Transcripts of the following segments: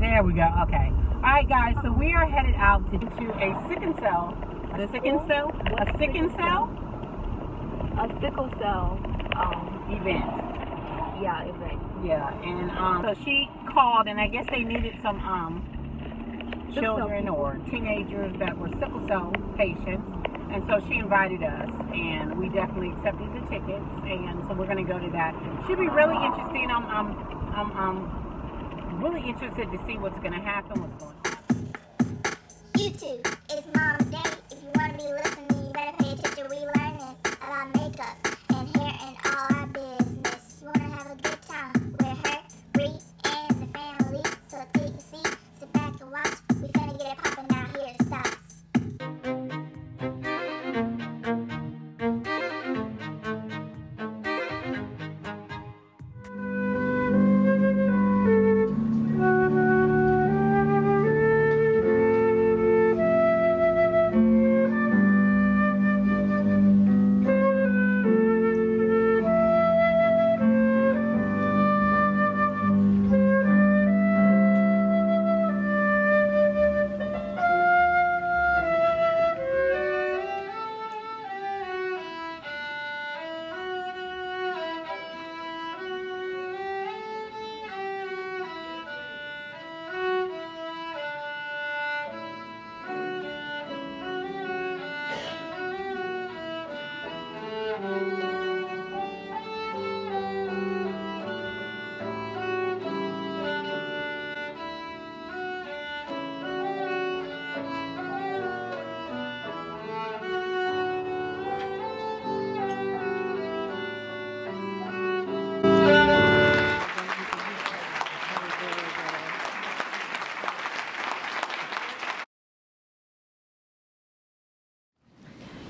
There we go. Okay. All right, guys. So we are headed out to a sickle cell. A sickle cell? A sickle cell? A sickle cell event. Yeah, event. Yeah, and so she called, and I guess they needed some children or teenagers that were sickle cell patients, and so she invited us, and we definitely accepted the tickets, and so we're going to go to that. Should be really interesting. I'm really interested to see what's going to happen. What's going on. YouTube, it's Mamadaye. If you want to be listening, you better pay attention. We learning about makeup and hair and all our business. You want to have a good time with her, Bree, and the family. So take a seat, sit back and watch. We finna get it poppin' now. Here it starts.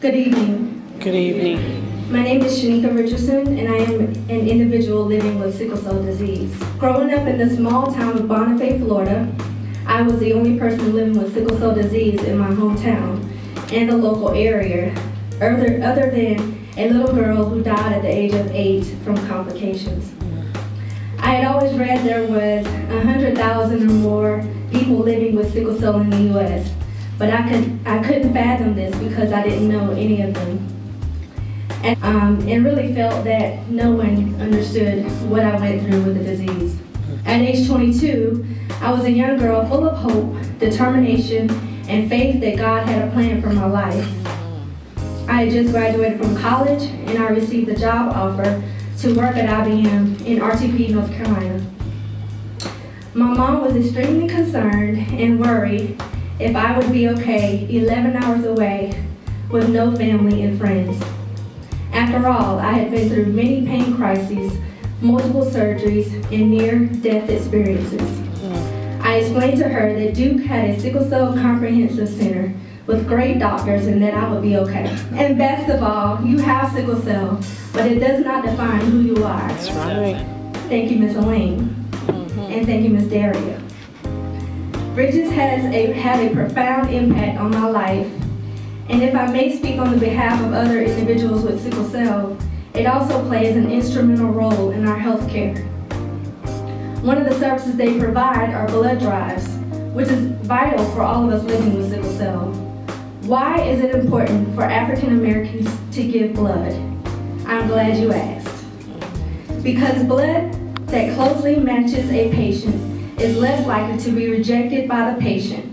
Good evening. Good evening. My name is Shanika Richardson, and I am an individual living with sickle cell disease. Growing up in the small town of Bonifay, Florida, I was the only person living with sickle cell disease in my hometown and the local area, other than a little girl who died at the age of 8 from complications. I had always read there was 100,000 or more people living with sickle cell in the U.S., but I couldn't fathom this because I didn't know any of them. And really felt that no one understood what I went through with the disease. At age 22, I was a young girl full of hope, determination, and faith that God had a plan for my life. I had just graduated from college, and I received a job offer to work at IBM in RTP, North Carolina. My mom was extremely concerned and worried if I would be okay 11 hours away with no family and friends. After all, I had been through many pain crises, multiple surgeries, and near-death experiences. I explained to her that Duke had a sickle cell comprehensive center with great doctors and that I would be okay. And best of all, you have sickle cell, but it does not define who you are. That's right. Thank you, Ms. Elaine. And thank you, Ms. Daria. Bridges has had a profound impact on my life, and if I may speak on the behalf of other individuals with sickle cell, it also plays an instrumental role in our health care. One of the services they provide are blood drives, which is vital for all of us living with sickle cell. Why is it important for African Americans to give blood? I'm glad you asked. Because blood that closely matches a patient is less likely to be rejected by the patient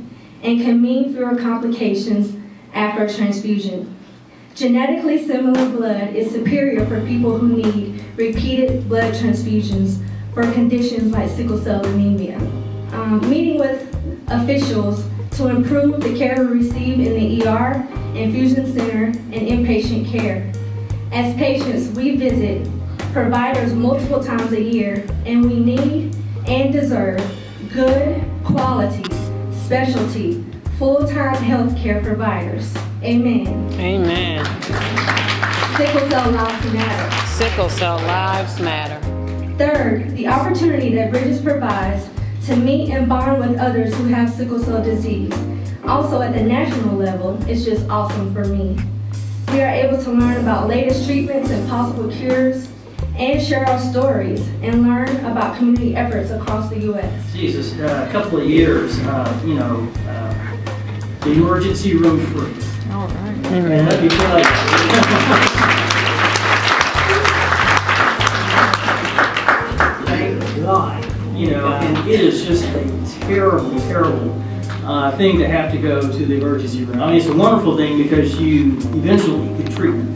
and can mean fewer complications after a transfusion. Genetically similar blood is superior for people who need repeated blood transfusions for conditions like sickle cell anemia. Meeting with officials to improve the care we receive in the ER, infusion center, and inpatient care. As patients, we visit providers multiple times a year, and we need and deserve good, quality, specialty, full-time health care providers. Amen. Amen. Sickle cell lives matter. Sickle cell lives matter. Third, the opportunity that Bridges provides to meet and bond with others who have sickle cell disease. Also at the national level, it's just awesome for me. We are able to learn about latest treatments and possible cures, and share our stories and learn about community efforts across the U.S. Jesus, a couple of years, the emergency room free. All right. And let me tell you, thank God, and it is just a terrible, terrible thing to have to go to the emergency room. I mean, it's a wonderful thing because you eventually get treatment.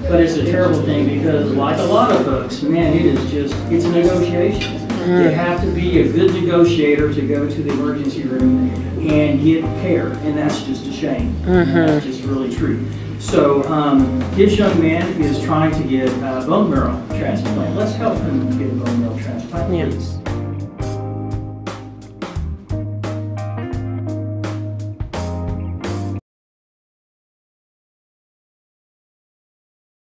But it's a terrible thing because, like a lot of folks, man, it's a negotiation. You have to be a good negotiator to go to the emergency room and get care, and that's just a shame. That's just really true. So this young man is trying to get a bone marrow transplant. Let's help him get a bone marrow transplant, please.